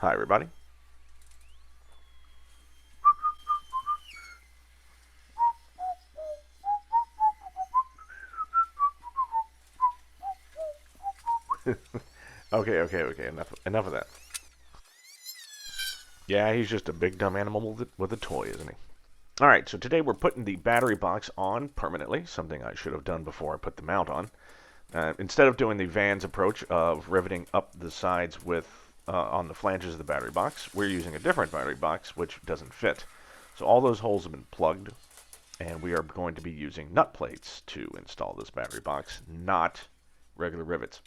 Hi, everybody. Okay. Enough of that. Yeah, he's just a big dumb animal with a toy, isn't he? All right, so today we're putting the battery box on permanently, something I should have done before I put the mount on. Instead of doing the Vans approach of riveting up the sides with on the flanges of the battery box, we're using a different battery box which doesn't fit. So all those holes have been plugged, and we are going to be using nut plates to install this battery box, not regular rivets.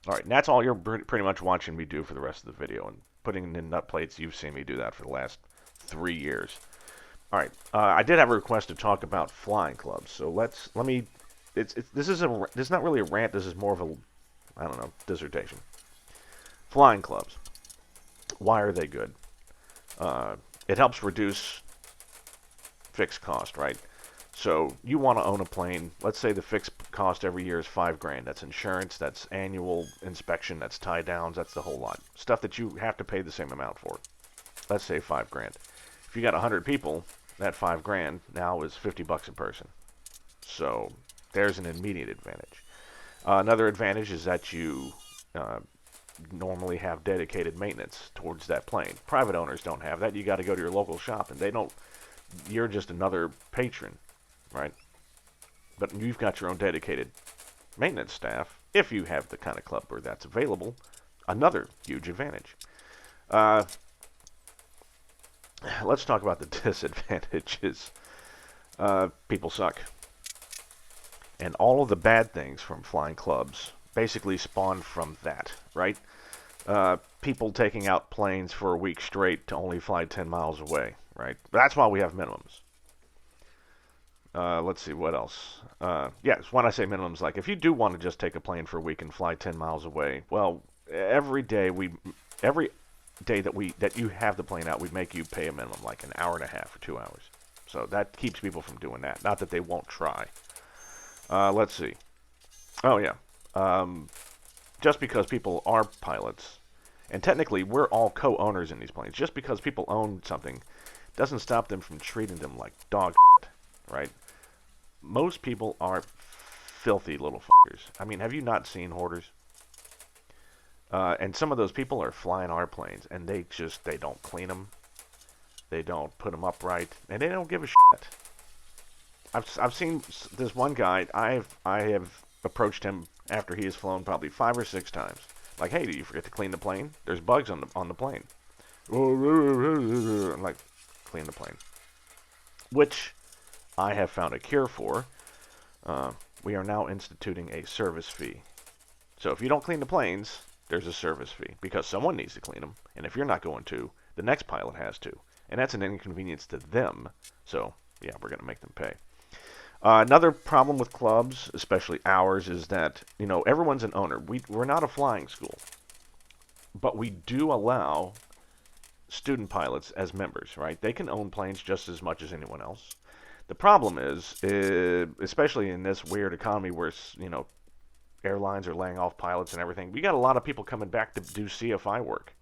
All right, and that's all you're pretty much watching me do for the rest of the video. And putting in nut plates, you've seen me do that for the last 3 years. All right, I did have a request to talk about flying clubs. So let me. This is not really a rant. This is more of a, I don't know, dissertation. Flying clubs. Why are they good? It helps reduce fixed cost, right? So you want to own a plane. Let's say the fixed cost every year is $5,000. That's insurance, that's annual inspection, that's tie downs, that's the whole lot. Stuff that you have to pay the same amount for. Let's say $5,000. If you got 100 people, that $5,000 now is $50 a person. So there's an immediate advantage. Another advantage is that you normally have dedicated maintenance towards that plane. Private owners don't have that. You got to go to your local shop, and they don't. You're just another patron, right? But you've got your own dedicated maintenance staff, if you have the kind of club where that's available. Another huge advantage. Let's talk about the disadvantages. People suck. And all of the bad things from flying clubs basically spawn from that, right? People taking out planes for a week straight to only fly 10 miles away, right? That's why we have minimums. Let's see, what else? Yes, when I say minimums, like if you do want to just take a plane for a week and fly 10 miles away, well, every day that you have the plane out, we make you pay a minimum, like an hour and a half or 2 hours. So that keeps people from doing that. Not that they won't try. Let's see. Oh, yeah. Just because people are pilots, and technically we're all co-owners in these planes, just because people own something doesn't stop them from treating them like dog shit, right? Most people are filthy little fuckers. I mean, have you not seen hoarders? And some of those people are flying our planes, and they don't clean them. They don't put them upright, and they don't give a shit. I've seen this one guy. I have approached him after he has flown probably 5 or 6 times. Like, hey, did you forget to clean the plane? There's bugs on the plane. I'm like, clean the plane. Which I have found a cure for. We are now instituting a service fee. So if you don't clean the planes, there's a service fee because someone needs to clean them. And if you're not going to, the next pilot has to. And that's an inconvenience to them. So, yeah, we're going to make them pay. Another problem with clubs, especially ours, is that, everyone's an owner. We're not a flying school. But we do allow student pilots as members, right? They can own planes just as much as anyone else. The problem is, especially in this weird economy where, airlines are laying off pilots and everything, we got a lot of people coming back to do CFI work.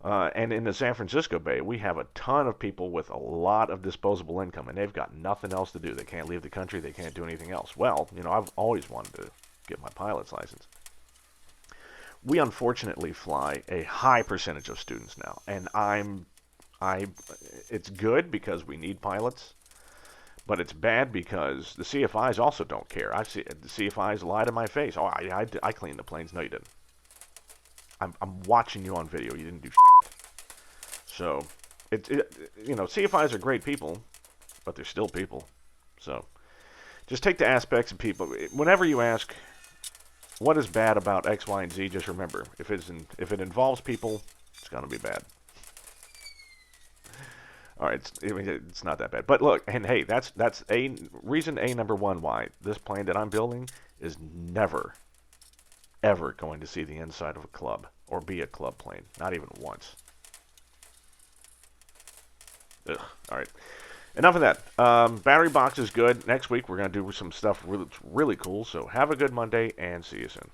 And in the San Francisco Bay, we have a ton of people with a lot of disposable income, and they've got nothing else to do. They can't leave the country. They can't do anything else. Well, I've always wanted to get my pilot's license. We unfortunately fly a high percentage of students now, and it's good because we need pilots, but it's bad because the CFIs also don't care. I see the CFIs lie to my face. Oh, I cleaned the planes. No, you didn't. I'm watching you on video. You didn't do shit. So, CFIs are great people, but they're still people. So, just take the aspects of people. Whenever you ask, what is bad about X, Y, and Z, just remember, if it involves people, it's going to be bad. All right, it's not that bad. But look, and hey, that's reason number one why this plane that I'm building is never ever going to see the inside of a club or be a club plane. Not even once. Ugh. All right. Enough of that. Battery box is good. Next week we're going to do some stuff really cool. So have a good Monday and see you soon.